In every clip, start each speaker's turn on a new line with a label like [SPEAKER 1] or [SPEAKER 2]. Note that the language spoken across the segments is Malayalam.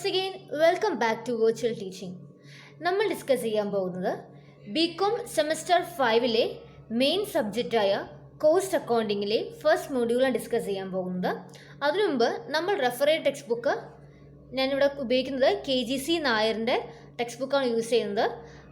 [SPEAKER 1] Once again welcome back to virtual teaching. നമ്മൾ ഡിസ്കസ് ചെയ്യാൻ പോകുന്നത് ബികോം സെമസ്റ്റർ 5-ലെ മെയിൻ സബ്ജക്റ്റായ കോസ്റ്റ് അക്കൗണ്ടിങ്ങിലെ ഫസ്റ്റ് മൊഡ്യൂളാണ് ഡിസ്കസ് ചെയ്യാൻ പോകുന്നത്. അതിനു മുമ്പ് നമ്മൾ റെഫറേറ്റ് ടെക്സ്റ്റ് ബുക്ക് ഞാനിവിടെ ഉപയോഗിക്കുന്നത് KGC നായറിൻ്റെ ടെക്സ്റ്റ് ബുക്കാണ് യൂസ് ചെയ്യുന്നത്.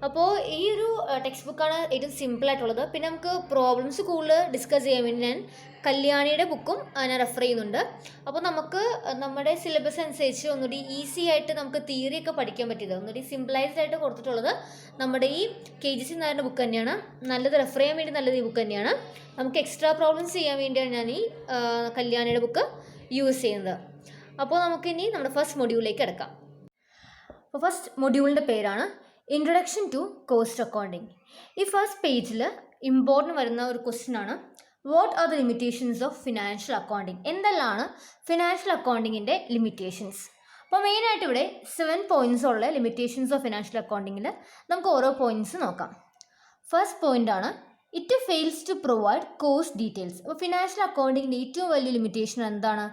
[SPEAKER 1] അപ്പോൾ ഈ ഒരു ടെക്സ്റ്റ് ബുക്കാണ് ഏറ്റവും സിമ്പിളായിട്ടുള്ളത്. പിന്നെ നമുക്ക് പ്രോബ്ലംസ് കൂടുതൽ ഡിസ്കസ് ചെയ്യാൻ വേണ്ടി ഞാൻ കല്യാണിയുടെ ബുക്കും ഞാൻ റെഫർ ചെയ്യുന്നുണ്ട്. അപ്പോൾ നമുക്ക് നമ്മുടെ സിലബസ് അനുസരിച്ച് ഒന്നുകൂടി ഈസി ആയിട്ട് നമുക്ക് തിയറിയൊക്കെ പഠിക്കാൻ പറ്റിയത് ഒന്നുകൂടി സിമ്പിളൈസ്ഡ് ആയിട്ട് കൊടുത്തിട്ടുള്ളത് നമ്മുടെ ഈ KGC നായറിൻ്റെ ബുക്ക് തന്നെയാണ്. നല്ലത് റെഫർ ചെയ്യാൻ വേണ്ടി നല്ലത് ഈ ബുക്ക് തന്നെയാണ്. നമുക്ക് എക്സ്ട്രാ പ്രോബ്ലംസ് ചെയ്യാൻ വേണ്ടിയാണ് ഞാൻ ഈ കല്യാണിയുടെ ബുക്ക് യൂസ് ചെയ്യുന്നത്. അപ്പോൾ നമുക്കിനി നമ്മുടെ ഫസ്റ്റ് മൊഡ്യൂളിലേക്ക് കിടക്കാം. അപ്പോൾ ഫസ്റ്റ് മൊഡ്യൂളിൻ്റെ പേരാണ് ഇൻട്രൊഡക്ഷൻ ടു കോസ്റ്റ് അക്കൗണ്ടിങ്. ഈ ഫസ്റ്റ് പേജിൽ ഇമ്പോർട്ടൻ്റ് വരുന്ന ഒരു ക്വസ്റ്റ്യൻ ആണ്, what are the limitations of financial accounting? എന്തെല്ലാമാണ് ഫിനാൻഷ്യൽ അക്കൗണ്ടിങ്ങിൻ്റെ ലിമിറ്റേഷൻസ്? അപ്പോൾ മെയിനായിട്ട് ഇവിടെ 7 പോയിൻറ്റ്സ് ഉള്ള ലിമിറ്റേഷൻസ് ഓഫ് ഫിനാൻഷ്യൽ അക്കൗണ്ടിങ്ങിൽ നമുക്ക് ഓരോ പോയിൻറ്റ്സ് നോക്കാം. ഫസ്റ്റ് പോയിൻ്റ് ആണ് it fails to provide cost details. അപ്പോൾ ഫിനാൻഷ്യൽ അക്കൗണ്ടിങ്ങിൻ്റെ ഏറ്റവും വലിയ ലിമിറ്റേഷൻ എന്താണ്?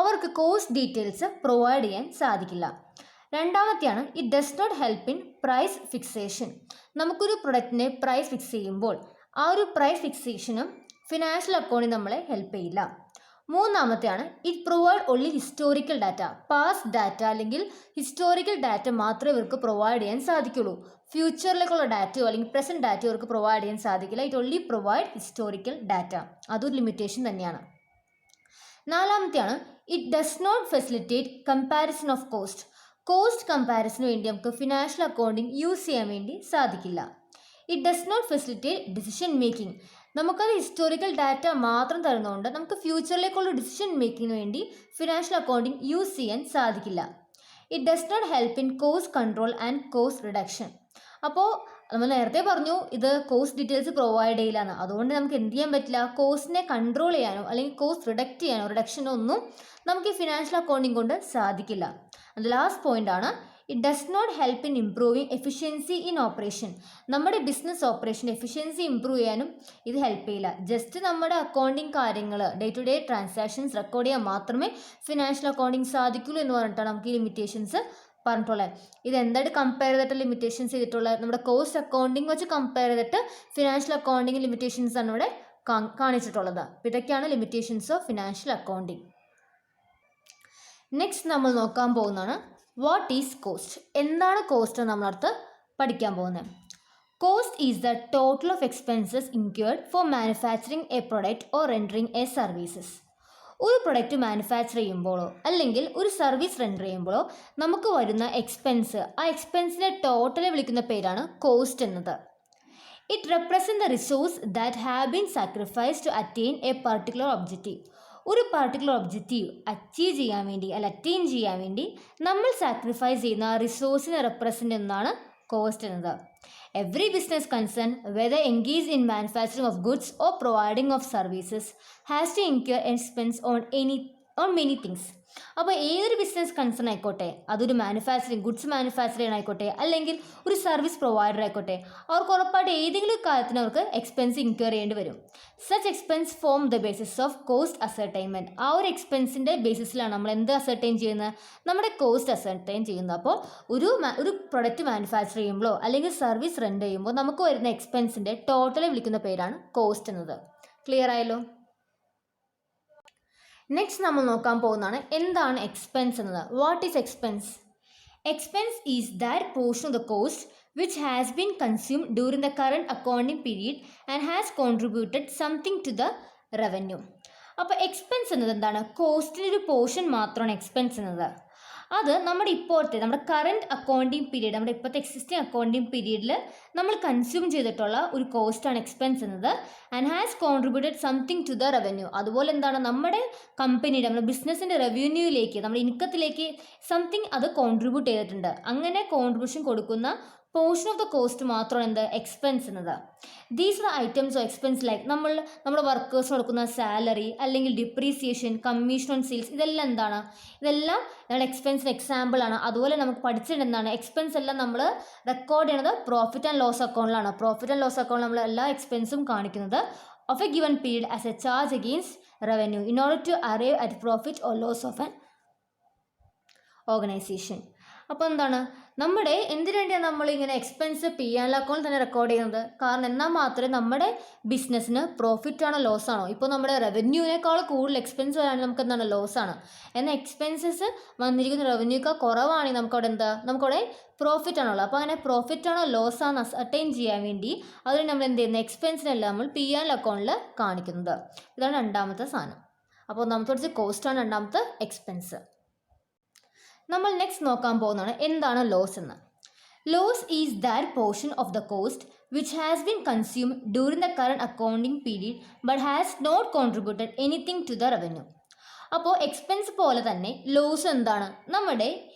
[SPEAKER 1] അവർക്ക് കോസ്റ്റ് ഡീറ്റെയിൽസ് പ്രൊവൈഡ് ചെയ്യാൻ സാധിക്കില്ല. രണ്ടാമത്തെയാണ് it does not help in price fixation. നമുക്കൊരു പ്രൊഡക്റ്റിനെ പ്രൈസ് ഫിക്സ് ചെയ്യുമ്പോൾ ആ ഒരു പ്രൈസ് ഫിക്സേഷനും ഫിനാൻഷ്യൽ അക്കൗണ്ടിങ് നമ്മളെ ഹെൽപ്പ് ചെയ്യില്ല. മൂന്നാമത്തെയാണ് it provide only historical data. Past data അല്ലെങ്കിൽ ഹിസ്റ്റോറിക്കൽ ഡാറ്റ മാത്രമേ ഇവർക്ക് പ്രൊവൈഡ് ചെയ്യാൻ സാധിക്കുള്ളൂ. ഫ്യൂച്ചറിലേക്കുള്ള ഡാറ്റയോ അല്ലെങ്കിൽ പ്രസൻറ്റ് ഡാറ്റയോ ഇവർക്ക് പ്രൊവൈഡ് ചെയ്യാൻ സാധിക്കില്ല. It only provide historical data. അതൊരു ലിമിറ്റേഷൻ തന്നെയാണ്. നാലാമത്തെയാണ് it does not facilitate comparison of cost. Cost കമ്പാരിസന് വേണ്ടി നമുക്ക് ഫിനാൻഷ്യൽ അക്കൗണ്ടിങ് യൂസ് ചെയ്യാൻ വേണ്ടി സാധിക്കില്ല. It does not facilitate decision making. നമുക്കത് ഹിസ്റ്റോറിക്കൽ ഡാറ്റ മാത്രം തരുന്നതുകൊണ്ട് നമുക്ക് ഫ്യൂച്ചറിലേക്കുള്ള ഡിസിഷൻ മേക്കിങ്ങിന് വേണ്ടി ഫിനാൻഷ്യൽ അക്കൗണ്ടിങ് യൂസ് ചെയ്യാൻ സാധിക്കില്ല. It does not help in cost control and cost reduction. അപ്പോൾ നമ്മൾ നേരത്തെ പറഞ്ഞു ഇത് കോസ്റ്റ് ഡീറ്റെയിൽസ് പ്രൊവൈഡ് ചെയ്യില്ലെന്ന്. അതുകൊണ്ട് നമുക്ക് എന്ത് ചെയ്യാൻ പറ്റില്ല? കോസ്റ്റിനെ കൺട്രോൾ ചെയ്യാനോ അല്ലെങ്കിൽ കോസ്റ്റ് റിഡക്റ്റ് ചെയ്യാനോ റിഡക്ഷനോ ഒന്നും നമുക്ക് ഈ ഫിനാൻഷ്യൽ അക്കൗണ്ടിങ് കൊണ്ട് സാധിക്കില്ല. അത് ലാസ്റ്റ് പോയിന്റ് ആണ് it does not help in improving efficiency in operation. നമ്മുടെ ബിസിനസ് ഓപ്പറേഷൻ എഫിഷ്യൻസി ഇംപ്രൂവ് ചെയ്യാനും ഇത് ഹെൽപ്പ് ചെയ്യില്ല. ജസ്റ്റ് നമ്മുടെ അക്കൗണ്ടിങ് കാര്യങ്ങൾ day to day transactions record ചെയ്യാൻ മാത്രമേ ഫിനാൻഷ്യൽ അക്കൗണ്ടിങ് സാധിക്കുള്ളൂ എന്ന് പറഞ്ഞിട്ടാണ് നമുക്ക് ഈ ലിമിറ്റേഷൻസ് പറഞ്ഞിട്ടുള്ളത്. ഇത് എന്തായിട്ട് കമ്പയർ ചെയ്തിട്ട് ലിമിറ്റേഷൻസ് ചെയ്തിട്ടുള്ളത്? നമ്മുടെ കോസ്റ്റ് അക്കൗണ്ടിങ് വെച്ച് കമ്പയർ ചെയ്തിട്ട് ഫിനാൻഷ്യൽ അക്കൗണ്ടിങ് ലിമിറ്റേഷൻസ് ആണ് ഇവിടെ കാണിച്ചിട്ടുള്ളത്. ഇതൊക്കെയാണ് limitations of financial accounting. Next നമ്മൾ നോക്കാൻ പോകുന്നതാണ് വാട്ട് ഈസ് കോസ്റ്റ്. എന്താണ് കോസ്റ്റ് എന്ന് നമ്മളടുത്ത് പഠിക്കാൻ പോകുന്നത്. Cost is the total of expenses incurred for manufacturing a product or rendering a services. ഒരു പ്രൊഡക്റ്റ് മാനുഫാക്ചർ ചെയ്യുമ്പോഴോ അല്ലെങ്കിൽ ഒരു സർവീസ് റെൻഡർ ചെയ്യുമ്പോഴോ നമുക്ക് വരുന്ന എക്സ്പെൻസ്, ആ എക്സ്പെൻസിനെ ടോട്ടലെ വിളിക്കുന്ന പേരാണ് കോസ്റ്റ് എന്നത്. It represent the resource that have been sacrifice to attain a particular objective. ഒരു പർട്ടിക്കുലർ ഒബ്ജക്റ്റീവ് അച്ചീവ് ചെയ്യാൻ വേണ്ടി അല്ല അറ്റെയിൻ ചെയ്യാൻ വേണ്ടി നമ്മൾ സാക്രിഫൈസ് ചെയ്യുന്ന റിസോഴ്സിനെ റെപ്രസെൻ്റ് ചെയ്യുന്നതാണ് കോസ്റ്റ് എന്നത്. Every business concern whether engage in manufacturing of goods or providing of services has to incur expense on many things. അപ്പോൾ ഏതൊരു ബിസിനസ് കൺസേൺ ആയിക്കോട്ടെ, അതൊരു ഗുഡ്സ് മാനുഫാക്ചർ ചെയ്യാനായിക്കോട്ടെ അല്ലെങ്കിൽ ഒരു സർവീസ് പ്രൊവൈഡർ ആയിക്കോട്ടെ, അവർക്ക് ഉറപ്പായിട്ട് ഏതെങ്കിലും കാര്യത്തിന് അവർക്ക് എക്സ്പെൻസ് ഇൻക്യൂർ ചെയ്യേണ്ടി വരും. Such expense form the basis of cost ascertainment. ആ ഒരു എക്സ്പെൻസിൻ്റെ ബേസിസിലാണ് നമ്മൾ എന്ത് അസർട്ടൈൻ ചെയ്യുന്നത്? നമ്മുടെ കോസ്റ്റ് അസർട്ടൈൻ ചെയ്യുന്നത്. അപ്പോൾ ഒരു പ്രൊഡക്റ്റ് മാനുഫാക്ചർ ചെയ്യുമ്പോഴോ അല്ലെങ്കിൽ സർവീസ് റെൻഡർ ചെയ്യുമ്പോൾ നമുക്ക് വരുന്ന എക്സ്പെൻസിൻ്റെ ടോട്ടലെ വിളിക്കുന്ന പേരാണ് കോസ്റ്റ് എന്നത്. ക്ലിയർ ആയല്ലോ? നെക്സ്റ്റ് നമ്മൾ നോക്കാൻ പോകുന്നതാണ് എന്താണ് എക്സ്പെൻസ് എന്നത്. What is expense? Expense is that portion of the cost which has been consumed during the current accounting period and has contributed something to the revenue. അപ്പോൾ എക്സ്പെൻസ് എന്നത് എന്താണ്? കോസ്റ്റിൻ്റെ ഒരു പോർഷൻ മാത്രമാണ് എക്സ്പെൻസ് എന്നത്. അത് നമ്മുടെ കറണ്ട് അക്കൗണ്ടിങ് പീരീഡ്, നമ്മുടെ ഇപ്പോഴത്തെ എക്സിസ്റ്റിംഗ് അക്കൗണ്ടിങ് പീരീഡിൽ നമ്മൾ കൺസ്യൂം ചെയ്തിട്ടുള്ള ഒരു കോസ്റ്റാണ് എക്സ്പെൻസ് എന്നത്. And has contributed something to the revenue. അതുപോലെ എന്താണ്? നമ്മുടെ കമ്പനിയുടെ, നമ്മുടെ ബിസിനസ്സിൻ്റെ റവന്യൂയിലേക്ക്, നമ്മുടെ ഇൻകത്തിലേക്ക് സംതിങ് അത് കോൺട്രിബ്യൂട്ട് ചെയ്തിട്ടുണ്ട്. അങ്ങനെ കോൺട്രിബ്യൂഷൻ കൊടുക്കുന്ന പോർഷൻ ഓഫ് ദ കോസ്റ്റ് മാത്രമാണ് എന്ത്? എക്സ്പെൻസ് എന്നത്. These are items of expense like നമ്മുടെ വർക്കേഴ്സിന് കൊടുക്കുന്ന സാലറി അല്ലെങ്കിൽ ഡിപ്രീസിയേഷൻ, കമ്മീഷൻ ഓൺ സെയിൽസ്, ഇതെല്ലാം എന്താണ്? ഇതെല്ലാം നമ്മുടെ എക്സ്പെൻസിന് എക്സാമ്പിൾ ആണ്. അതുപോലെ നമുക്ക് പഠിച്ചിട്ട് എന്താണ്? എക്സ്പെൻസ് എല്ലാം നമ്മൾ റെക്കോർഡ് ചെയ്യുന്നത് പ്രോഫിറ്റ് ആൻഡ് ലോസ് അക്കൗണ്ടിലാണ്. പ്രോഫിറ്റ് ആൻഡ് ലോസ് അക്കൗണ്ടിൽ നമ്മൾ എല്ലാ എക്സ്പെൻസും കാണിക്കുന്നത് of a given period as a charge against revenue in order to arrive at profit or loss of an organisation. അപ്പോൾ എന്താണ് നമ്മുടെ എന്തിനു വേണ്ടിയാണ് നമ്മളിങ്ങനെ എക്സ്പെൻസ് പി ആൻഡ് അക്കൗണ്ട് തന്നെ റെക്കോർഡ് ചെയ്യുന്നത്? കാരണം എന്നാൽ മാത്രമേ നമ്മുടെ ബിസിനസ്സിന് പ്രോഫിറ്റ് ആണോ ലോസ് ആണോ, ഇപ്പോൾ നമ്മുടെ റവന്യൂവിനേക്കാൾ കൂടുതൽ എക്സ്പെൻസ് വരാണെങ്കിൽ നമുക്ക് എന്താണ് ലോസ് ആണ്. എന്നാൽ എക്സ്പെൻസസ് വന്നിരിക്കുന്ന റവന്യൂക്കാൾ കുറവാണെങ്കിൽ നമുക്കവിടെ നമുക്കവിടെ പ്രോഫിറ്റ് ആണുള്ളത്. അപ്പോൾ അങ്ങനെ പ്രോഫിറ്റ് ആണോ ലോസ് ആണോ അസർട്ടൈൻ ചെയ്യാൻ വേണ്ടി അതിന് നമ്മൾ എന്ത് ചെയ്യുന്നത്, എക്സ്പെൻസിനെല്ലാം നമ്മൾ പി ആൻഡ് അക്കൗണ്ടിൽ കാണിക്കുന്നത്. ഇതാണ് രണ്ടാമത്തെ സാധനം. അപ്പോൾ ഒന്നാമത്തെ കോസ്റ്റാണ്, രണ്ടാമത്തെ എക്സ്പെൻസ്. നമ്മൾ നെക്സ്റ്റ് നോക്കാൻ പോകുന്നതാണ് എന്താണ് ലോസ് എന്ന്. Loss is that portion of the cost which has been consumed during the current accounting period but has not contributed anything to the revenue. അപ്പോൾ എക്സ്പെൻസ് പോലെ തന്നെ ലോസ് എന്താണ്, നമ്മുടെ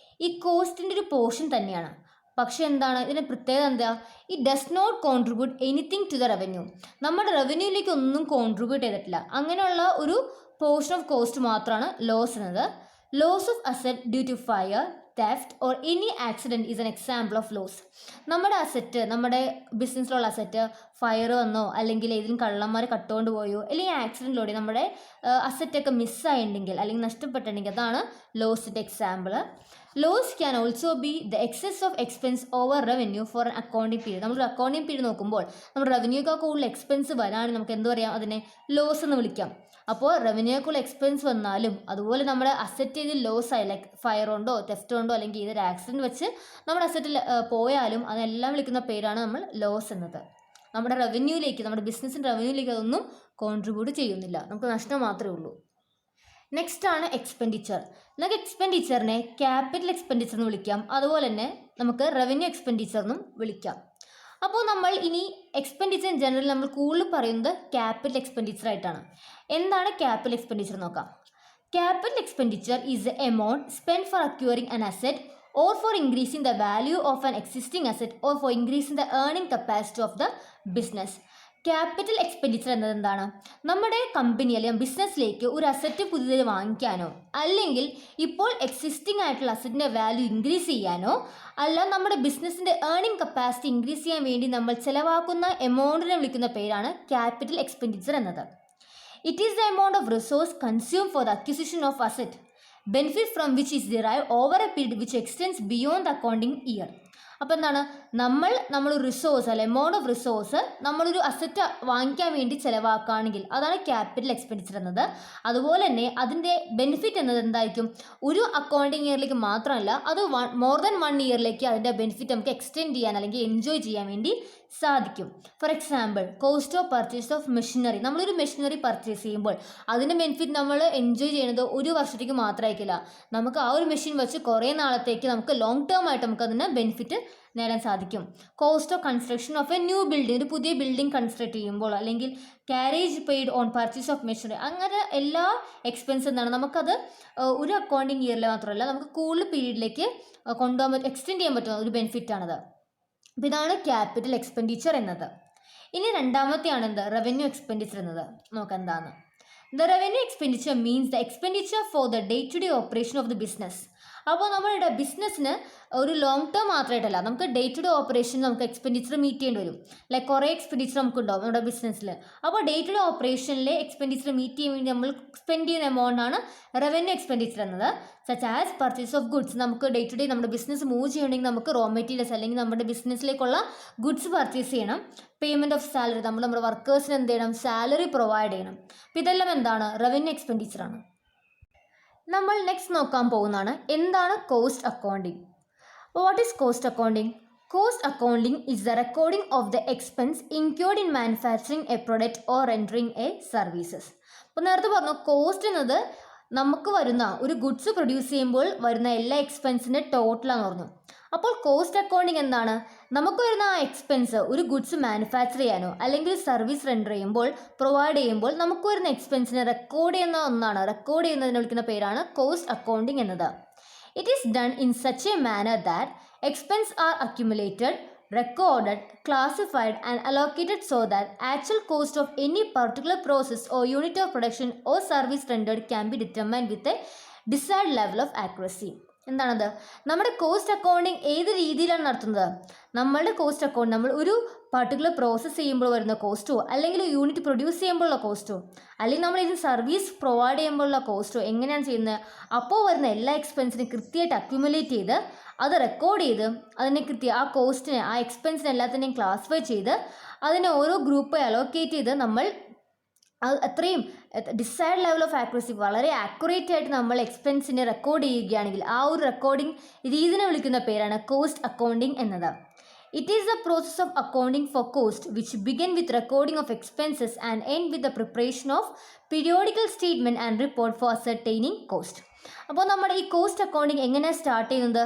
[SPEAKER 1] ഈ കോസ്റ്റിൻ്റെ ഒരു പോർഷൻ തന്നെയാണ്. പക്ഷെ എന്താണ് ഇതിൻ്റെ പ്രത്യേകത എന്താ, it does not contribute anything to the revenue. നമ്മുടെ റവന്യൂയിലേക്ക് ഒന്നും കോൺട്രിബ്യൂട്ട് ചെയ്തിട്ടില്ല. അങ്ങനെയുള്ള ഒരു പോർഷൻ ഓഫ് കോസ്റ്റ് മാത്രമാണ് ലോസ് എന്നത്. Loss of asset due to fire, theft or any accident is an example of loss. നമ്മുടെ അസറ്റ്, നമ്മുടെ ബിസിനസ്സിലുള്ള അസറ്റ് ഫയർ വന്നോ അല്ലെങ്കിൽ ഏതെങ്കിലും കള്ളന്മാർ കട്ടുകൊണ്ട് പോയോ അല്ലെങ്കിൽ ആക്സിഡൻറ്റിലൂടെ നമ്മുടെ അസറ്റൊക്കെ മിസ്സായിട്ടുണ്ടെങ്കിൽ അല്ലെങ്കിൽ നഷ്ടപ്പെട്ടിട്ടുണ്ടെങ്കിൽ അതാണ് ലോസിൻ്റെ example. Loss can also be the excess of expense over revenue for an accounting period. നമ്മളൊരു അക്കൗണ്ടിങ് പീരീഡ് നോക്കുമ്പോൾ നമ്മുടെ റവന്യൂക്കാൾ കൂടുതൽ എക്സ്പെൻസ് വരാണെങ്കിൽ നമുക്ക് എന്ത് പറയാം, അതിനെ ലോസ് എന്ന് വിളിക്കാം. അപ്പോൾ റവന്യൂക്കുള്ള എക്സ്പെൻസ് വന്നാലും അതുപോലെ നമ്മുടെ അസറ്റ് ഇതിൽ ലോസ് ആയി, ലൈക്ക് ഫയർ കൊണ്ടോ തെഫ്റ്റ് കൊണ്ടോ അല്ലെങ്കിൽ ഏതൊരു ആക്സിഡൻറ്റ് വെച്ച് നമ്മുടെ അസറ്റിൽ പോയാലും അതെല്ലാം വിളിക്കുന്ന പേരാണ് നമ്മൾ ലോസ് എന്നത്. നമ്മുടെ റവന്യൂയിലേക്ക്, നമ്മുടെ ബിസിനസ്സിൻ്റെ റവന്യൂയിലേക്ക് അതൊന്നും കോൺട്രിബ്യൂട്ട് ചെയ്യുന്നില്ല, നമുക്ക് നഷ്ടം മാത്രമേ ഉള്ളൂ. നെക്സ്റ്റ് ആണ് എക്സ്പെൻഡിച്ചർ. നമുക്ക് എക്സ്പെൻഡിച്ചറിനെ ക്യാപിറ്റൽ എക്സ്പെൻഡിച്ചർ എന്ന് വിളിക്കാം, അതുപോലെ തന്നെ നമുക്ക് റവന്യൂ എക്സ്പെൻഡിച്ചർ എന്നും വിളിക്കാം. അപ്പോൾ നമ്മൾ ഇനി എക്സ്പെൻഡിച്ചർ ഇൻ ജനറൽ നമ്മൾ കൂടുതൽ പറയുന്നത് ക്യാപിറ്റൽ എക്സ്പെൻഡിച്ചർ ആയിട്ടാണ്. എന്താണ് ക്യാപിറ്റൽ എക്സ്പെൻഡിച്ചർ നോക്കാം. Capital expenditure is A amount spend four acquiring an asset or for increasing the value of an existing asset or for increasing the earning capacity of the business. Capital expenditure എന്നത് എന്താണ്, നമ്മുടെ കമ്പനി അല്ലെങ്കിൽ ബിസിനസ്സിലേക്ക് ഒരു അസറ്റ് പുതിയതായി വാങ്ങിക്കാനോ അല്ലെങ്കിൽ ഇപ്പോൾ എക്സിസ്റ്റിംഗ് ആയിട്ടുള്ള അസറ്റിൻ്റെ വാല്യൂ ഇൻക്രീസ് ചെയ്യാനോ അല്ല നമ്മുടെ ബിസിനസ്സിൻ്റെ ഏർണിംഗ് കപ്പാസിറ്റി ഇൻക്രീസ് ചെയ്യാൻ വേണ്ടി നമ്മൾ ചിലവാക്കുന്ന എമൗണ്ടിനെ വിളിക്കുന്ന പേരാണ് ക്യാപിറ്റൽ എക്സ്പെൻഡിച്ചർ എന്നത്. It is the amount of resource consume for the acquisition of asset, benefit from which is derived over a period which extends beyond the accounting year. അപ്പോൾ എന്താണ്, നമ്മളൊരു റിസോഴ്സ് അല്ലെ എമൗണ്ട് ഓഫ് റിസോഴ്സ് നമ്മളൊരു അസറ്റ് വാങ്ങിക്കാൻ വേണ്ടി ചിലവാക്കുകയാണെങ്കിൽ അതാണ് ക്യാപിറ്റൽ എക്സ്പെൻഡിച്ചർ എന്നത്. അതുപോലെ തന്നെ അതിൻ്റെ ബെനിഫിറ്റ് എന്നത് എന്തായിരിക്കും, ഒരു അക്കൗണ്ടിങ് ഇയറിലേക്ക് മാത്രമല്ല അത് മോർ ദാൻ 1 ഇയറിലേക്ക് അതിൻ്റെ ബെനിഫിറ്റ് നമുക്ക് എക്സ്റ്റെൻഡ് ചെയ്യാൻ അല്ലെങ്കിൽ എൻജോയ് ചെയ്യാൻ വേണ്ടി സാധിക്കും. For example cost of purchase of machinery. നമ്മളൊരു മെഷീനറി പർച്ചേസ് ചെയ്യുമ്പോൾ അതിൻ്റെ ബെനിഫിറ്റ് നമ്മൾ എൻജോയ് ചെയ്യുന്നത് ഒരു വർഷത്തേക്ക് മാത്രമായിരിക്കില്ല, നമുക്ക് ആ ഒരു മെഷീൻ വെച്ച് കുറേ നാളത്തേക്ക് നമുക്ക് ലോങ് ടേം ആയിട്ട് നമുക്ക് അതിന് ബെനിഫിറ്റ് നേടാൻ സാധിക്കും. Cost of construction of A new building, ഒരു പുതിയ ബിൽഡിംഗ് കൺസ്ട്രക്ട് ചെയ്യുമ്പോൾ അല്ലെങ്കിൽ carriage paid on purchase of machinery, അങ്ങനെ എല്ലാ എക്സ്പെൻസ് എന്താണ് നമുക്കത് ഒരു അക്കൗണ്ടിങ് ഇയറിൽ മാത്രമല്ല നമുക്ക് കൂടുതൽ പീരീഡിലേക്ക് കൊണ്ടുപോകാൻ എക്സ്റ്റെൻഡ് ചെയ്യാൻ പറ്റുന്ന ഒരു ബെനിഫിറ്റാണത്. അപ്പോൾ ഇതാണ് ക്യാപിറ്റൽ എക്സ്പെൻഡിച്ചർ എന്നത്. ഇനി രണ്ടാമത്തെയാണ് എന്ത്, റവന്യൂ എക്സ്പെൻഡിച്ചർ എന്നത്. നോക്കാം എന്താണ്. The revenue expenditure means the expenditure for the day to day operation of the business. അപ്പോൾ നമ്മളുടെ ബിസിനസ്സിന് ഒരു ലോങ് ടേം മാത്രമായിട്ടല്ല, നമുക്ക് ഡേ ടു ഡേ ഓപ്പറേഷൻ നമുക്ക് എക്സ്പെൻഡിച്ചർ മീറ്റ് ചെയ്യേണ്ടി വരും. ലൈക്ക് കുറേ എക്സ്പെൻഡിച്ചർ നമുക്കുണ്ടാവും നമ്മുടെ ബിസിനസ്സിൽ. അപ്പോൾ ഡേ ടു ഡേ ഓപ്പറേഷനിലെ എക്സ്പെൻഡിച്ചർ മീറ്റ് ചെയ്യാൻ വേണ്ടി നമ്മൾ സ്പെൻഡ് ചെയ്യുന്ന എമൗണ്ടാണ് റവന്യൂ എക്സ്പെൻഡിച്ചർ എന്നത്. Such as purchase of goods, നമുക്ക് ഡേ ടു ഡേ നമ്മുടെ ബിസിനസ് മൂവ് ചെയ്യണമെങ്കിൽ നമുക്ക് റോ മെറ്റീരിയൽസ് അല്ലെങ്കിൽ നമ്മുടെ ബിസിനസ്സിലേക്കുള്ള ഗുഡ്സ് പർച്ചേസ് ചെയ്യണം. പേയ്മെൻറ്റ് ഓഫ് സാലറി, നമ്മുടെ വർക്കേഴ്സിന് എന്ത് ചെയ്യണം, സാലറി പ്രൊവൈഡ് ചെയ്യണം. അപ്പോൾ ഇതെല്ലാം എന്താണ്, റവന്യൂ എക്സ്പെൻഡിച്ചറാണ്. നമ്മൾ നെക്സ്റ്റ് നോക്കാൻ പോകുന്നതാണ് എന്താണ് cost accounting. What is cost accounting? Cost accounting is the recording of the expense incurred in manufacturing a product or rendering a services. അപ്പോൾ നേരത്തെ പറഞ്ഞു കോസ്റ്റ് എന്നത് നമുക്ക് വരുന്ന ഒരു ഗുഡ്സ് പ്രൊഡ്യൂസ് ചെയ്യുമ്പോൾ വരുന്ന എല്ലാ എക്സ്പെൻസിൻ്റെ ടോട്ടലാന്ന് പറഞ്ഞു. അപ്പോൾ കോസ്റ്റ് അക്കൗണ്ടിങ് എന്താണ്, നമുക്ക് വരുന്ന ആ എക്സ്പെൻസ് ഒരു ഗുഡ്സ് മാനുഫാക്ചർ ചെയ്യാനോ അല്ലെങ്കിൽ സർവീസ് റെൻഡർ ചെയ്യുമ്പോൾ പ്രൊവൈഡ് ചെയ്യുമ്പോൾ നമുക്ക് വരുന്ന എക്സ്പെൻസിനെ റെക്കോർഡ് ചെയ്യുന്ന ഒന്നാണ്. റെക്കോർഡ് ചെയ്യുന്നതിന് വിളിക്കുന്ന പേരാണ് കോസ്റ്റ് അക്കൗണ്ടിങ് എന്നത്. It is done in such a manner that expense R accumulated, recorded, classified and allocated so that actual cost of any particular process or unit of production or service rendered can be determined with a desired level of accuracy. എന്താണത്, നമ്മുടെ കോസ്റ്റ് അക്കൗണ്ടിങ് ഏത് രീതിയിലാണ് നടത്തുന്നത്? നമ്മളുടെ കോസ്റ്റ് അക്കൗണ്ട് നമ്മൾ ഒരു പർട്ടിക്കുലർ പ്രോസസ്സ് ചെയ്യുമ്പോൾ വരുന്ന കോസ്റ്റോ അല്ലെങ്കിൽ യൂണിറ്റ് പ്രൊഡ്യൂസ് ചെയ്യുമ്പോഴുള്ള കോസ്റ്റോ അല്ലെങ്കിൽ നമ്മൾ ഇതിന് സർവീസ് പ്രൊവൈഡ് ചെയ്യുമ്പോഴുള്ള കോസ്റ്റോ എങ്ങനെയാണ് ചെയ്യുന്നത്? അപ്പോൾ വരുന്ന എല്ലാ എക്സ്പെൻസിനും കൃത്യമായിട്ട് അക്യുമുലേറ്റ് ചെയ്ത് അത് റെക്കോർഡ് ചെയ്ത് അതിനെ ആ കോസ്റ്റിനെ ആ എക്സ്പെൻസിനെ എല്ലാത്തിനെയും ക്ലാസിഫൈ ചെയ്ത് അതിനെ ഓരോ ഗ്രൂപ്പ് അലോക്കേറ്റ് ചെയ്ത് നമ്മൾ അത് അത്രയും ഡിസൈഡ് ലെവൽ ഓഫ് ആക്യുറസി വളരെ ആക്യുറേറ്റ് ആയിട്ട് നമ്മൾ എക്സ്പെൻസിനെ റെക്കോർഡ് ചെയ്യുകയാണെങ്കിൽ ആ ഒരു റെക്കോർഡിംഗ് രീതിനെ വിളിക്കുന്ന പേരാണ് കോസ്റ്റ് അക്കൗണ്ടിങ് എന്നത്. It is the process of accounting for cost which begin with recording of expenses and end with the preparation of periodical statement and report for ascertaining cost. അപ്പോൾ നമ്മുടെ ഈ കോസ്റ്റ് അക്കൗണ്ടിങ് എങ്ങനെയാണ് സ്റ്റാർട്ട് ചെയ്യുന്നത്?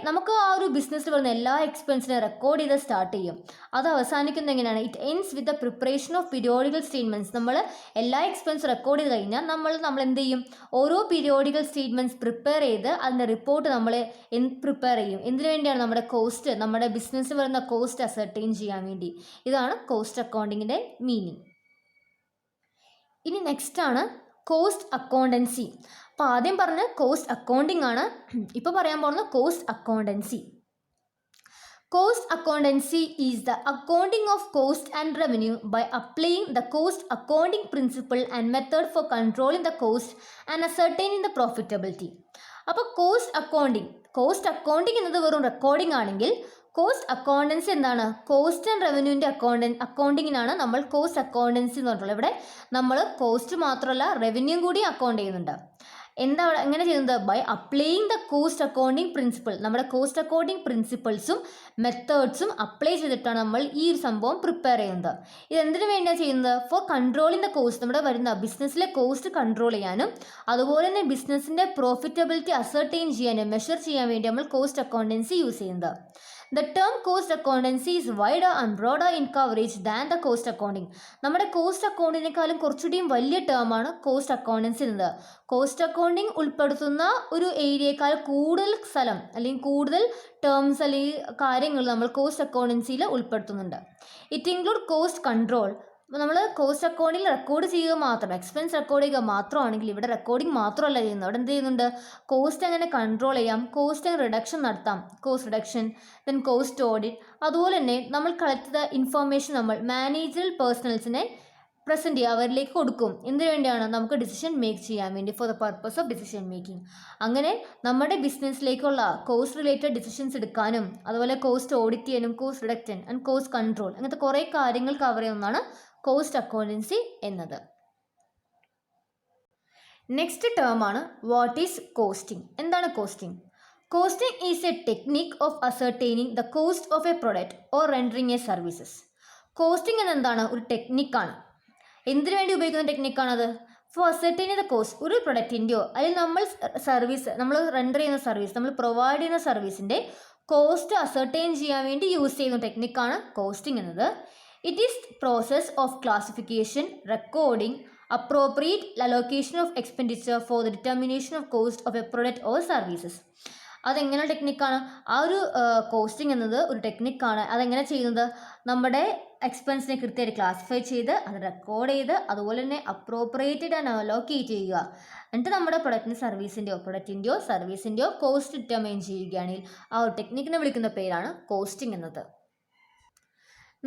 [SPEAKER 1] നമുക്ക് ആ ഒരു ബിസിനസ്സിൽ വരുന്ന എല്ലാ എക്സ്പെൻസിനെ റെക്കോർഡ് ചെയ്ത് സ്റ്റാർട്ട് ചെയ്യും. അത് അവസാനിക്കുന്നത് എങ്ങനെയാണ്? It ends with the preparation of periodical statements. നമ്മൾ എല്ലാ എക്സ്പെൻസ് റെക്കോർഡ് ചെയ്ത് കഴിഞ്ഞാൽ നമ്മൾ എന്ത് ചെയ്യും? ഓരോ പീരിയോഡിക്കൽ സ്റ്റേറ്റ്മെൻറ്റ്സ് പ്രിപ്പയർ ചെയ്ത് അതിൻ്റെ റിപ്പോർട്ട് നമ്മൾ പ്രിപ്പയർ ചെയ്യും. എന്തിനു വേണ്ടിയാണ്? നമ്മുടെ കോസ്റ്റ്, നമ്മുടെ ബിസിനസ്സിൽ വരുന്ന കോസ്റ്റ് അസർട്ടൈൻ ചെയ്യാൻ വേണ്ടി. ഇതാണ് കോസ്റ്റ് അക്കൗണ്ടിങ്ങിൻ്റെ മീനിങ്. ഇനി നെക്സ്റ്റ് ആണ് കോസ്റ്റ് അക്കൗണ്ടൻസി. അപ്പോൾ ആദ്യം പറഞ്ഞ കോസ്റ്റ് അക്കൗണ്ടിങ് ആണ്, ഇപ്പോൾ പറയാൻ പോകുന്നത് cost accountancy. Cost accountancy is the accounting of cost and revenue by applying the cost accounting principle and method for controlling the cost and ascertaining the profitability. അപ്പോൾ കോസ്റ്റ് അക്കൗണ്ടിങ് എന്നത് വെറും റെക്കോർഡിംഗ് ആണെങ്കിൽ കോസ്റ്റ് അക്കൗണ്ടൻസി എന്താണ്? കോസ്റ്റ് ആൻഡ് റവന്യൂവിൻ്റെ അക്കൗണ്ടിങ്ങിനാണ് നമ്മൾ കോസ്റ്റ് അക്കൗണ്ടൻസി എന്ന് പറഞ്ഞിട്ടുള്ളത്. ഇവിടെ നമ്മൾ കോസ്റ്റ് മാത്രമല്ല റവന്യൂ കൂടി അക്കൗണ്ട് ചെയ്യുന്നുണ്ട്. എങ്ങനെ ചെയ്യുന്നത്? By applying the cost accounting principle. നമ്മുടെ കോസ്റ്റ് അക്കൗണ്ടിങ് പ്രിൻസിപ്പിൾസും മെത്തേഡ്സും അപ്ലൈ ചെയ്തിട്ടാണ് നമ്മൾ ഈ ഒരു സംഭവം പ്രിപ്പയർ ചെയ്യുന്നത്. ഇതെന്തിനു വേണ്ടിയാണ് ചെയ്യുന്നത്? For controlling the cost. നമ്മുടെ വരുന്ന ബിസിനസ്സിലെ കോസ്റ്റ് കൺട്രോൾ ചെയ്യാനും അതുപോലെ തന്നെ ബിസിനസ്സിൻ്റെ പ്രോഫിറ്റബിലിറ്റി അസർട്ടൈൻ ചെയ്യാനും മെഷർ ചെയ്യാൻ വേണ്ടി നമ്മൾ കോസ്റ്റ് അക്കൗണ്ടൻസി യൂസ് ചെയ്യുന്നത്. The term cost accountancy is wider and broader in coverage than the cost accounting. നമ്മുടെ കോസ്റ്റ് അക്കൗണ്ടിനേക്കാളും കുറച്ചുകൂടിയും വലിയ ടേമാണ് കോസ്റ്റ് അക്കൗണ്ടൻസി എന്നത്. കോസ്റ്റ് അക്കൗണ്ടിങ് ഉൾപ്പെടുത്തുന്ന ഒരു ഏരിയയേക്കാൾ കൂടുതൽ സ്ഥലം അല്ലെങ്കിൽ കൂടുതൽ ടേംസ് അല്ലെങ്കിൽ കാര്യങ്ങൾ നമ്മൾ കോസ്റ്റ് അക്കൗണ്ടൻസിയിൽ ഉൾപ്പെടുത്തുന്നുണ്ട്. It include cost control. നമ്മൾ കോസ്റ്റ് അക്കൗണ്ടിൽ റെക്കോർഡ് ചെയ്യുക മാത്രം, എക്സ്പെൻസ് റെക്കോർഡ് ചെയ്യുക മാത്രമാണെങ്കിൽ ഇവിടെ റെക്കോർഡിംഗ് മാത്രമല്ല ചെയ്യുന്നത്. അവിടെ എന്ത് ചെയ്യുന്നുണ്ട്? കോസ്റ്റ് എങ്ങനെ കൺട്രോൾ ചെയ്യാം, കോസ്റ്റ് റിഡക്ഷൻ നടത്താം, cost reduction, then cost audit. അതുപോലെ തന്നെ നമ്മൾ കളക്ട് ചെയ്ത ഇൻഫർമേഷൻ നമ്മൾ മാനേജറൽ പേഴ്സണൽസിനെ പ്രസൻറ്റ് ചെയ്യുക, അവരിലേക്ക് കൊടുക്കും. എന്തിനു വേണ്ടിയാണ്? നമുക്ക് ഡിസിഷൻ മേക്ക് ചെയ്യാൻ വേണ്ടി, for the purpose of decision making. അങ്ങനെ നമ്മുടെ ബിസിനസ്സിലേക്കുള്ള കോസ്റ്റ് റിലേറ്റഡ് ഡിസിഷൻസ് എടുക്കാനും അതുപോലെ കോസ്റ്റ് ഓഡിറ്റ് ചെയ്യാനും cost reduction and cost control അങ്ങനത്തെ കുറേ കാര്യങ്ങൾ കവർ ചെയ്യുന്നതാണ് കോസ്റ്റ് അക്കൗണ്ടൻസി എന്നത്. നെക്സ്റ്റ് ടേം ആണ് വാട്ട് ഈസ് കോസ്റ്റിംഗ്. എന്താണ് costing? Costing is a technique of ascertaining the cost of a product or rendering a services. Costing എന്നെന്താണ്? ഒരു ടെക്നിക്കാണ്. എന്തിനു വേണ്ടി ഉപയോഗിക്കുന്ന ടെക്നിക്കാണത്? For ascertaining the cost. ഒരു പ്രൊഡക്റ്റിൻ്റെയോ അല്ലെങ്കിൽ നമ്മൾ റെൻഡർ ചെയ്യുന്ന സർവീസ്, നമ്മൾ പ്രൊവൈഡ് ചെയ്യുന്ന സർവീസിൻ്റെ കോസ്റ്റ് അസർട്ടൈൻ ചെയ്യാൻ വേണ്ടി യൂസ് ചെയ്യുന്ന ടെക്നിക്കാണ് കോസ്റ്റിംഗ് എന്നത്. It is process of classification, recording, appropriate allocation of expenditure for the determination of cost of a product or services. അതെങ്ങനെ ടെക്നിക്കാണ്? ആ ഒരു കോസ്റ്റിംഗ് എന്നത് ഒരു ടെക്നിക്കാണ്. അതെങ്ങനെ ചെയ്യുന്നത്? നമ്മുടെ എക്സ്പെൻസിനെ കൃത്യമായിട്ട് ക്ലാസിഫൈ ചെയ്ത് അത് റെക്കോർഡ് ചെയ്ത് അതുപോലെ തന്നെ അപ്രോപ്രിയേറ്റഡ് ആൻഡ് അലോക്കേറ്റ് ചെയ്യുക. എന്നിട്ട് നമ്മുടെ പ്രൊഡക്റ്റിൻ്റെയോ സർവീസിൻ്റെയോ കോസ്റ്റ് ഡിറ്റർമൈൻ ചെയ്യുകയാണെങ്കിൽ ആ ഒരു ടെക്നിക്കിനെ വിളിക്കുന്ന പേരാണ് കോസ്റ്റിംഗ് എന്നത്.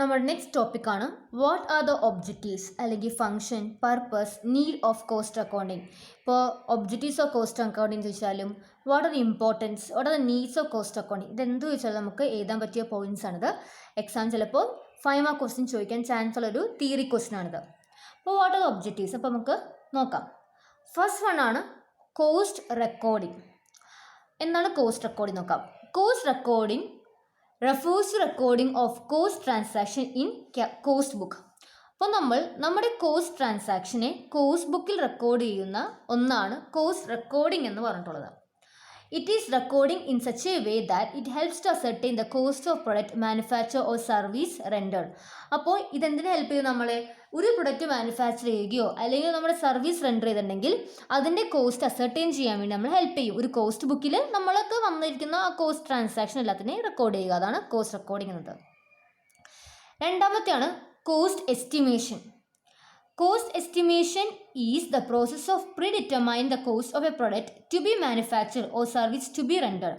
[SPEAKER 1] നമ്മുടെ നെക്സ്റ്റ് ടോപ്പിക്കാണ് വാട്ട് ആർ ദ ഒബ്ജക്റ്റീവ്സ് അല്ലെങ്കിൽ function, purpose, need of cost accounting. ഇപ്പോൾ ഒബ്ജക്റ്റീവ്സ് ഓഫ് കോസ്റ്റ് അക്കൗണ്ടിങ് ചോദിച്ചാലും what are the importance, what are the needs of cost accounting, ഇതെന്ത് ചോദിച്ചാലും നമുക്ക് എഴുതാൻ പറ്റിയ പോയിൻറ്റ്സ് ആണിത്. എക്സാം ചിലപ്പോൾ 5 മാർക്ക് ക്വസ്റ്റ്യൻ ചോദിക്കാൻ ചാൻസ് ഉള്ളൊരു തിയറി ക്വസ്റ്റ്യൻ ആണിത്. അപ്പോൾ വാട്ട് ആർ ദ ഒബ്ജക്റ്റീവ്സ്? അപ്പോൾ നമുക്ക് നോക്കാം. ഫസ്റ്റ് വൺ ആണ് കോസ്റ്റ് റെക്കോർഡിംഗ്. എന്താണ് കോസ്റ്റ് റെക്കോർഡിംഗ് നോക്കാം. Cost recording refers to recording of cost transaction in cost book. അപ്പോൾ നമ്മുടെ കോസ്റ്റ് ട്രാൻസാക്ഷനെ കോസ്റ്റ് ബുക്കിൽ റെക്കോർഡ് ചെയ്യുന്ന ഒന്നാണ് കോസ്റ്റ് റെക്കോർഡിംഗ് എന്ന് പറഞ്ഞിട്ടുള്ളത്. It is recording in such a way that it helps to ascertain the cost of product manufacture or service rendered. അപ്പോൾ ഇതെന്തിനെ ഹെൽപ്പ് ചെയ്യും? നമ്മളെ ഒരു പ്രൊഡക്റ്റ് മാനുഫാക്ചർ ചെയ്യുകയോ അല്ലെങ്കിൽ നമ്മുടെ സർവീസ് റെൻഡർ ചെയ്തിട്ടുണ്ടെങ്കിൽ അതിൻ്റെ കോസ്റ്റ് അസർട്ടൈൻ ചെയ്യാൻ വേണ്ടി നമ്മൾ ഹെൽപ്പ് ചെയ്യും. ഒരു കോസ്റ്റ് ബുക്കിൽ നമ്മൾക്ക് വന്നിരിക്കുന്ന ആ കോസ്റ്റ് ട്രാൻസാക്ഷൻ എല്ലാത്തിനെയും റെക്കോർഡ് ചെയ്യുക. അതാണ് കോസ്റ്റ് റെക്കോർഡിംഗ് എന്നത്. രണ്ടാമത്തെയാണ് cost estimation. Cost estimation is the process of predetermining the cost of a product to be manufactured or service to be rendered.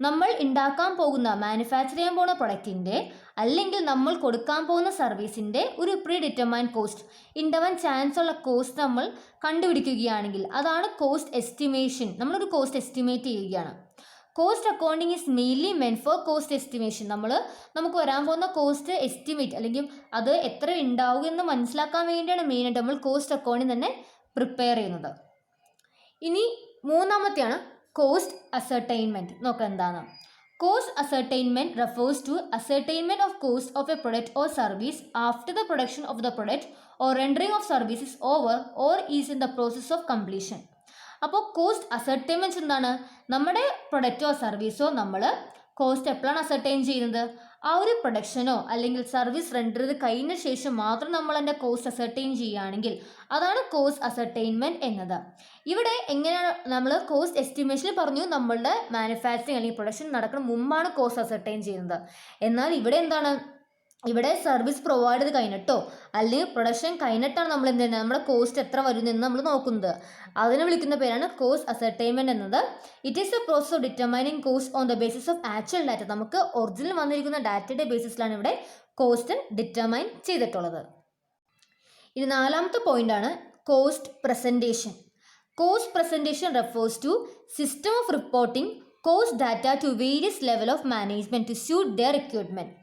[SPEAKER 1] നമ്മൾ ഉണ്ടാക്കാൻ പോകുന്ന മാനുഫാക്ചർ ചെയ്യാൻ പോകുന്ന പ്രൊഡക്റ്റിൻ്റെ അല്ലെങ്കിൽ നമ്മൾ കൊടുക്കാൻ പോകുന്ന സർവീസിൻ്റെ ഒരു പ്രീഡിറ്റർമൈൻഡ് കോസ്റ്റ് ഉണ്ടാവാൻ ചാൻസ് ഉള്ള കോസ്റ്റ് നമ്മൾ കണ്ടുപിടിക്കുകയാണെങ്കിൽ അതാണ് കോസ്റ്റ് എസ്റ്റിമേഷൻ. നമ്മളൊരു കോസ്റ്റ് എസ്റ്റിമേറ്റ് ചെയ്യുകയാണ്. Cost accounting is mainly meant for cost estimation. നമുക്ക് വരാൻ പോകുന്ന കോസ്റ്റ് എസ്റ്റിമേറ്റ് അല്ലെങ്കിൽ അത് എത്ര ഉണ്ടാവും എന്ന് മനസ്സിലാക്കാൻ വേണ്ടിയാണ് മെയിനായിട്ട് നമ്മൾ കോസ്റ്റ് അക്കൗണ്ടിങ് തന്നെ പ്രിപ്പയർ ചെയ്യുന്നത്. ഇനി മൂന്നാമത്തെയാണ് കോസ്റ്റ് അസർട്ടൈൻമെൻറ്റ്. നോക്കാം എന്താണ്. Cost ascertainment refers to ascertainment of cost of a product or service after the production of the product or rendering of services over or is in the process of completion. അപ്പോൾ കോസ്റ്റ് അസർട്ടൈൻമെൻറ്റ് എന്താണ്? നമ്മുടെ പ്രൊഡക്റ്റോ സർവീസോ നമ്മൾ കോസ്റ്റ് എപ്പോഴാണ് അസർട്ടൈൻ ചെയ്യുന്നത്? ആ ഒരു പ്രൊഡക്ഷനോ അല്ലെങ്കിൽ സർവീസ് റെൻഡർ ചെയ്ത് കഴിഞ്ഞ ശേഷം മാത്രം നമ്മൾ അതിൻ്റെ കോസ്റ്റ് അസർട്ടൈൻ ചെയ്യുകയാണെങ്കിൽ അതാണ് കോസ്റ്റ് അസർട്ടൈൻമെൻറ്റ് എന്നത്. ഇവിടെ എങ്ങനെയാണ് നമ്മൾ കോസ്റ്റ് എസ്റ്റിമേഷനിൽ പറഞ്ഞു നമ്മളുടെ മാനുഫാക്ചറിങ് അല്ലെങ്കിൽ പ്രൊഡക്ഷൻ നടക്കുന്ന മുമ്പാണ് കോസ്റ്റ് അസർട്ടൈൻ ചെയ്യുന്നത്. എന്നാൽ ഇവിടെ എന്താണ്? ഇവിടെ സർവീസ് പ്രൊവൈഡ് ചെയ്ത് കഴിഞ്ഞിട്ടോ അല്ലെങ്കിൽ പ്രൊഡക്ഷൻ കഴിഞ്ഞിട്ടാണ് നമ്മൾ എന്ത് ചെയ്യുന്നത്? നമ്മുടെ കോസ്റ്റ് എത്ര വരുന്നതെന്ന് നമ്മൾ നോക്കുന്നത്. അതിനെ വിളിക്കുന്ന പേരാണ് കോസ്റ്റ് അസർട്ടൈൻമെൻറ്റ് എന്നത്. It is A process of determining cost on the basis of actual data. നമുക്ക് ഒറിജിനൽ വന്നിരിക്കുന്ന ഡാറ്റയുടെ ബേസിസിലാണ് ഇവിടെ കോസ്റ്റ് ഡിറ്റർമൈൻ ചെയ്തിട്ടുള്ളത്. ഇനി നാലാമത്തെ പോയിന്റാണ് cost presentation. Cost presentation refers to system of reporting cost data to various level of management to suit their requirement.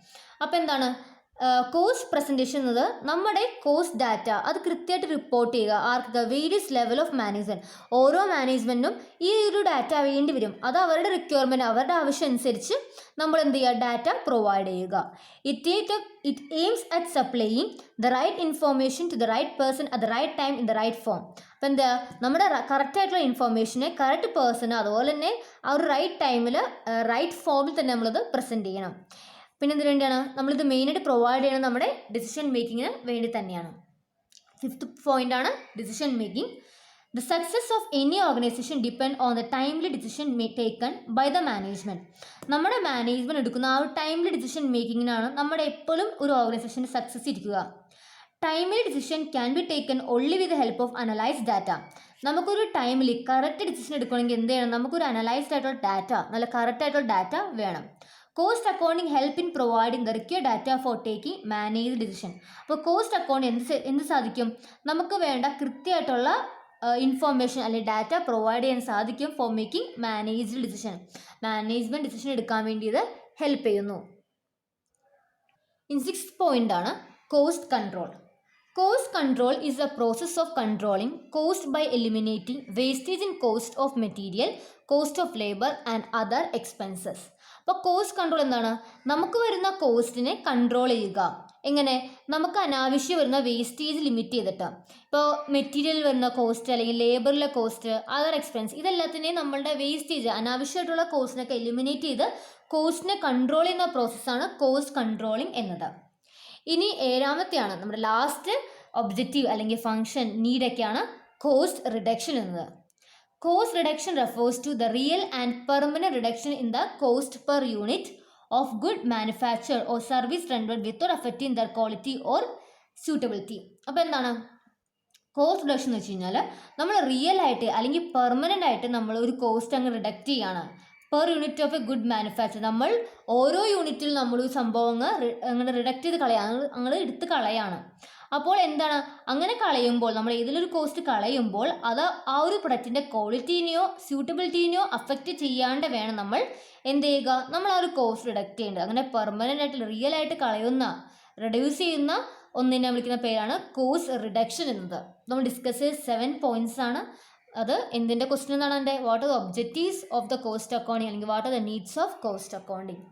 [SPEAKER 1] അപ്പോൾ എന്താണ് കോസ്റ്റ് പ്രസൻറ്റേഷൻ എന്നത്? നമ്മുടെ കോസ്റ്റ് ഡാറ്റ അത് കൃത്യമായിട്ട് റിപ്പോർട്ട് ചെയ്യുക. ആർക്ക്? Various level of management. ഓരോ മാനേജ്മെൻറ്റിനും ഈ ഒരു ഡാറ്റ വേണ്ടി വരും. അത് അവരുടെ റിക്വയർമെൻറ്റ്, അവരുടെ ആവശ്യം അനുസരിച്ച് നമ്മൾ എന്ത് ചെയ്യുക? ഡാറ്റ പ്രൊവൈഡ് ചെയ്യുക. It aims at supplying the right information to the right person at the right time in the right form. അപ്പോൾ എന്താ? നമ്മുടെ കറക്റ്റായിട്ടുള്ള ഇൻഫോർമേഷനെ കറക്റ്റ് പേഴ്സണ് അതുപോലെ തന്നെ ആ ഒരു റൈറ്റ് ടൈമിൽ റൈറ്റ് ഫോമിൽ തന്നെ നമ്മളത് പ്രസൻറ്റ് ചെയ്യണം. പിന്നെ എന്തിനു വേണ്ടിയാണ് നമ്മളിത് മെയിനായിട്ട് പ്രൊവൈഡ് ചെയ്യണം? നമ്മുടെ ഡിസിഷൻ മേക്കിങ്ങിന് വേണ്ടി തന്നെയാണ്. ഫിഫ്ത്ത് പോയിൻ്റാണ് decision making. The success of any organization depend on the timely decision taken by the management. നമ്മുടെ മാനേജ്മെൻറ്റ് എടുക്കുന്ന ആ ഒരു ടൈംലി ഡിസിഷൻ മേക്കിങ്ങിനാണ് നമ്മുടെ എപ്പോഴും ഒരു ഓർഗനൈസേഷൻ്റെ സക്സസ് ഇരിക്കുക. Timely decision can be taken only with the help of analyse data. നമുക്കൊരു ടൈമിൽ കറക്റ്റ് ഡിസിഷൻ എടുക്കണമെങ്കിൽ എന്ത് ചെയ്യണം? നമുക്കൊരു അനലൈസ്ഡ് ആയിട്ടുള്ള ഡാറ്റ, നല്ല കറക്റ്റ് ആയിട്ടുള്ള ഡാറ്റ വേണം. Cost accounting help in providing the required data four taking manage decision. അപ്പോൾ കോസ്റ്റ് അക്കൗണ്ട് എന്ത് സാധിക്കും? നമുക്ക് വേണ്ട കൃത്യമായിട്ടുള്ള ഇൻഫോർമേഷൻ അല്ലെങ്കിൽ ഡാറ്റ പ്രൊവൈഡ് ചെയ്യാൻ സാധിക്കും for making managed decision. Management decision എടുക്കാൻ വേണ്ടി ഇത് ഹെൽപ്പ് ചെയ്യുന്നു. ഇൻ സിക്സ്ത് പോയിൻ്റാണ് cost control. Cost control is the process of controlling cost by eliminating wastage in cost of material, cost of labor and other expenses. അപ്പോൾ കോസ്റ്റ് കൺട്രോൾ എന്താണ്? നമുക്ക് വരുന്ന കോസ്റ്റിനെ കൺട്രോൾ ചെയ്യുക. എങ്ങനെ? നമുക്ക് അനാവശ്യം വരുന്ന വേസ്റ്റേജ് ലിമിറ്റ് ചെയ്തിട്ട്. ഇപ്പോൾ മെറ്റീരിയൽ വരുന്ന കോസ്റ്റ് അല്ലെങ്കിൽ ലേബറിലെ കോസ്റ്റ്, അതർ എക്സ്പെൻസ്, ഇതെല്ലാത്തിനെയും നമ്മളുടെ വേസ്റ്റേജ് അനാവശ്യമായിട്ടുള്ള കോസ്റ്റിനൊക്കെ എലിമിനേറ്റ് ചെയ്ത് കോസ്റ്റിനെ കൺട്രോൾ ചെയ്യുന്ന പ്രോസസ്സാണ് കോസ്റ്റ് കൺട്രോളിങ് എന്നത്. ഇനി ഏഴാമത്തെയാണ് നമ്മുടെ ലാസ്റ്റ് ഒബ്ജക്റ്റീവ് അല്ലെങ്കിൽ ഫങ്ഷൻ നീഡൊക്കെയാണ് കോസ്റ്റ് റിഡക്ഷൻ എന്നത്. Cost reduction refers to the real and permanent reduction in the cost per unit of good manufacture or service rendered without affecting their quality or suitability. അപ്പോൾ എന്താണ് കോസ്റ്റ് റിഡക്ഷൻ എന്ന് വെച്ച് കഴിഞ്ഞാൽ? നമ്മൾ റിയൽ ആയിട്ട് അല്ലെങ്കിൽ പെർമനൻ്റ് ആയിട്ട് നമ്മൾ ഒരു കോസ്റ്റ് അങ്ങ് റിഡക്റ്റ് ചെയ്യുകയാണ്. Per unit of A good manufacture, നമ്മൾ ഓരോ യൂണിറ്റിൽ നമ്മൾ ഒരു സംഭവം അങ്ങനെ റിഡക്റ്റ് ചെയ്ത് അങ്ങനെ എടുത്ത് കളയാണ്. അപ്പോൾ എന്താണ്? അങ്ങനെ കളയുമ്പോൾ നമ്മൾ ഏതിലൊരു കോസ്റ്റ് കളയുമ്പോൾ അത് ആ ഒരു പ്രൊഡക്റ്റിൻ്റെ ക്വാളിറ്റീനെയോ സ്യൂട്ടബിലിറ്റീനെയോ അഫക്റ്റ് ചെയ്യാണ്ട് വേണം നമ്മൾ എന്ത് ചെയ്യുക? നമ്മൾ ആ ഒരു കോസ്റ്റ് റിഡക്റ്റ് ചെയ്യേണ്ടത്. അങ്ങനെ പെർമനൻ്റ് ആയിട്ട് റിയൽ ആയിട്ട് റെഡ്യൂസ് ചെയ്യുന്ന ഒന്നിനെ വിളിക്കുന്ന പേരാണ് കോസ്റ്റ് റിഡക്ഷൻ എന്നത്. നമ്മൾ ഡിസ്കസ് ചെയ്ത 7 പോയിന്റ്സ് ആണ്. അത് എന്തിൻ്റെ ക്വസ്റ്റ്യൻ എന്നാണ്? എൻ്റെ what are the objectives of the cost accounting അല്ലെങ്കിൽ what are the needs of cost accounting.